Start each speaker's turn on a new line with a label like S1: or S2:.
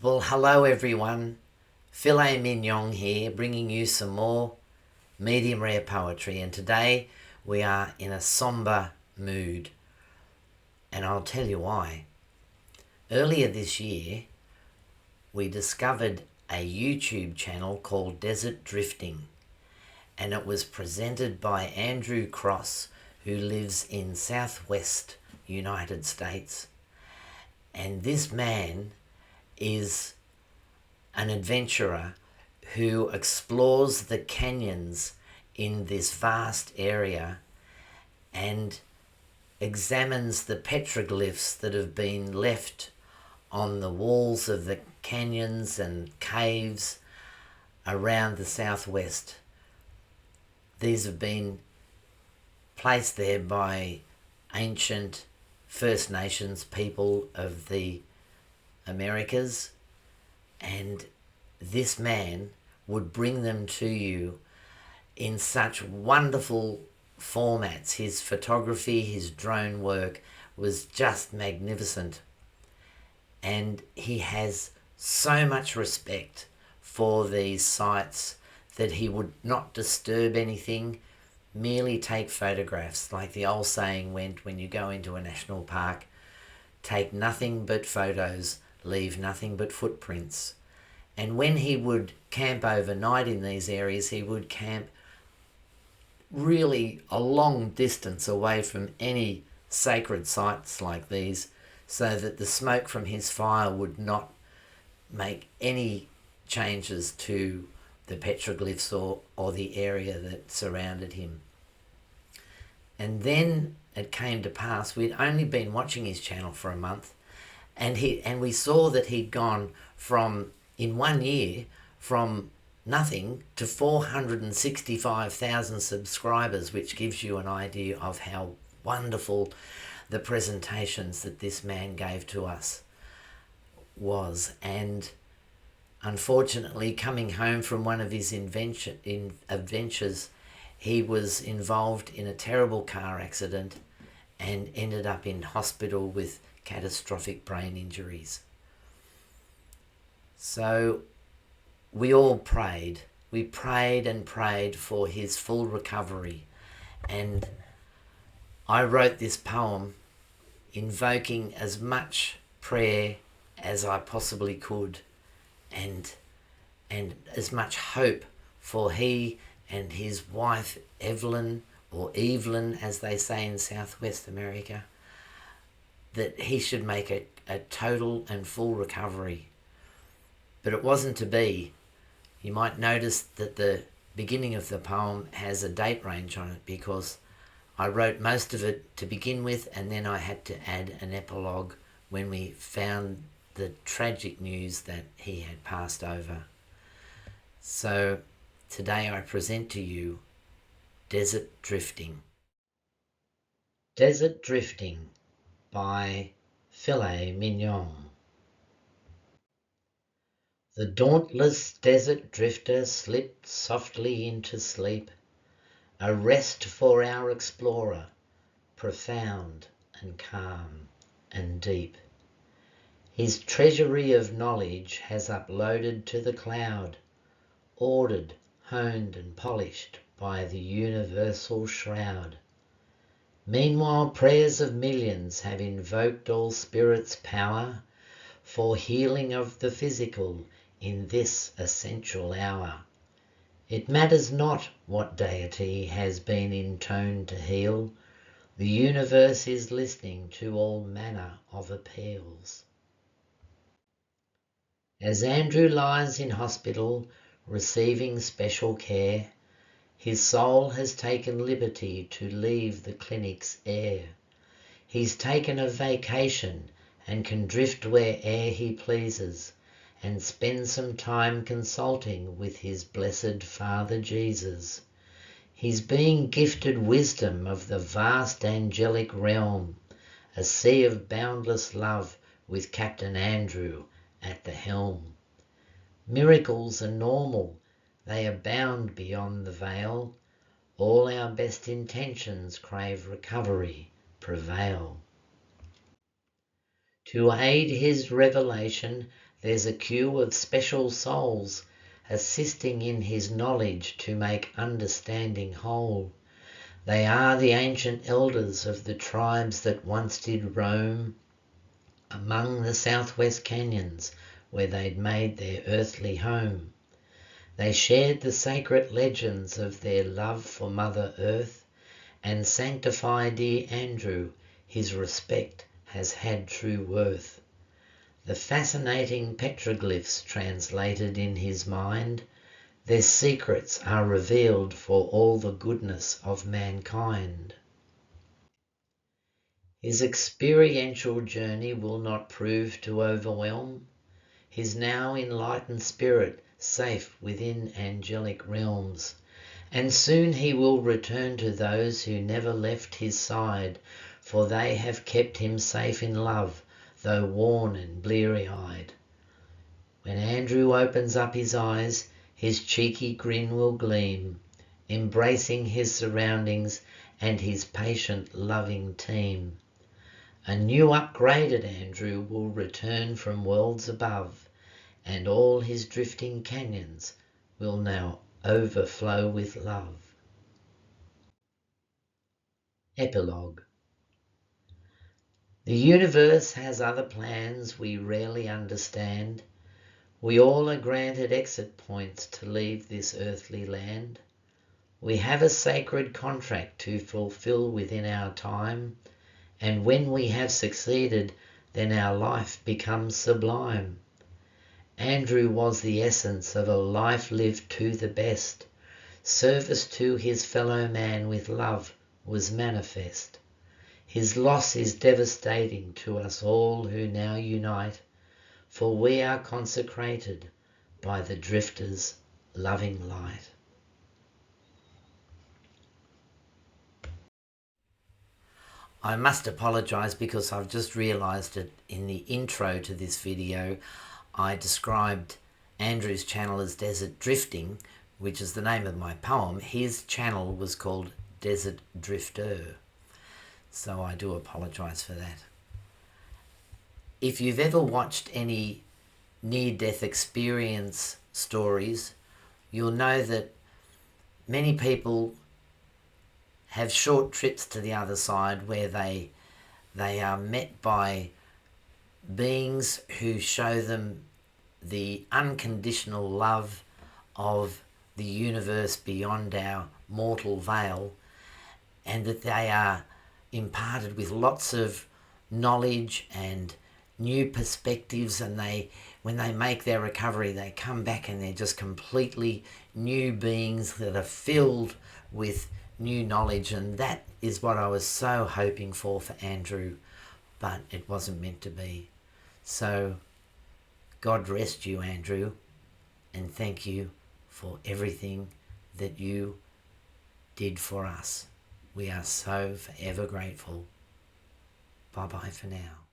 S1: Well, hello everyone. Filet Mignon here, bringing you some more medium rare poetry. And today we are in a somber mood, and I'll tell you why. Earlier this year, we discovered a YouTube channel called Desert Drifting, and it was presented by Andrew Cross, who lives in Southwest United States. And this man is an adventurer who explores the canyons in this vast area and examines the petroglyphs that have been left on the walls of the canyons and caves around the southwest. These have been placed there by ancient First Nations people of the Americas, and this man would bring them to you in such wonderful formats. His photography, his drone work was just magnificent, and he has so much respect for these sites that he would not disturb anything, merely take photographs. Like the old saying went, when you go into a national park, take nothing but photos, leave nothing but footprints. And when he would camp overnight in these areas, he would camp really a long distance away from any sacred sites like these, so that the smoke from his fire would not make any changes to the petroglyphs or the area that surrounded him. And then it came to pass, we'd only been watching his channel for a month, and we saw that he'd gone from, in 1 year, from nothing to 465,000 subscribers, which gives you an idea of how wonderful the presentations that this man gave to us was. And unfortunately, coming home from one of his adventures, he was involved in a terrible car accident and ended up in hospital with catastrophic brain injuries. So we all prayed. We prayed and prayed for his full recovery. And I wrote this poem invoking as much prayer as I possibly could, and as much hope for he and his wife Evelyn, or Evelyn as they say in Southwest America, that he should make a total and full recovery. But it wasn't to be. You might notice that the beginning of the poem has a date range on it, because I wrote most of it to begin with, and then I had to add an epilogue when we found the tragic news that he had passed over. So today I present to you Desert Drifting. Desert Drifting by Filet Mignon. The dauntless desert drifter slipped softly into sleep, a rest for our explorer, profound and calm and deep. His treasury of knowledge has uploaded to the cloud, ordered, honed and polished by the universal shroud. Meanwhile, prayers of millions have invoked all spirits' power for healing of the physical in this essential hour. It matters not what deity has been intoned to heal, the universe is listening to all manner of appeals. As Andrew lies in hospital receiving special care, his soul has taken liberty to leave the clinic's air. He's taken a vacation and can drift where'er he pleases, and spend some time consulting with his blessed Father Jesus. He's being gifted wisdom of the vast angelic realm, a sea of boundless love with Captain Andrew at the helm. Miracles are normal, they abound beyond the veil. All our best intentions crave recovery, prevail. To aid his revelation, There's a queue of special souls assisting in his knowledge to make understanding whole. They are the ancient elders of the tribes that once did roam among the southwest canyons where they'd made their earthly home. They shared the sacred legends of their love for Mother Earth, and sanctify dear Andrew, his respect has had true worth. The fascinating petroglyphs translated in his mind, their secrets are revealed for all the goodness of mankind. His experiential journey will not prove to overwhelm his now enlightened spirit, safe within angelic realms. And soon he will return to those who never left his side, for they have kept him safe in love, though worn and bleary-eyed. When Andrew opens up his eyes, his cheeky grin will gleam, embracing his surroundings and his patient, loving team. A new upgraded Andrew will return from worlds above, and all his drifting canyons will now overflow with love. Epilogue. The universe has other plans we rarely understand. We all are granted exit points to leave this earthly land. We have a sacred contract to fulfill within our time, and when we have succeeded, then our life becomes sublime. Andrew was the essence of a life lived to the best. Service to his fellow man with love was manifest. His loss is devastating to us all who now unite, for we are consecrated by the drifter's loving light. I must apologise because I've just realised that in the intro to this video I described Andrew's channel as Desert Drifting, which is the name of my poem. His channel was called Desert Drifter, so I do apologise for that. If you've ever watched any near-death experience stories, you'll know that many people have short trips to the other side where they are met by beings who show them the unconditional love of the universe beyond our mortal veil, and that they are imparted with lots of knowledge and new perspectives, and when they make their recovery, they come back and they're just completely new beings that are filled with new knowledge. And that is what I was so hoping for Andrew, but it wasn't meant to be. So God rest you, Andrew, and thank you for everything that you did for us. We are so forever grateful. Bye-bye for now.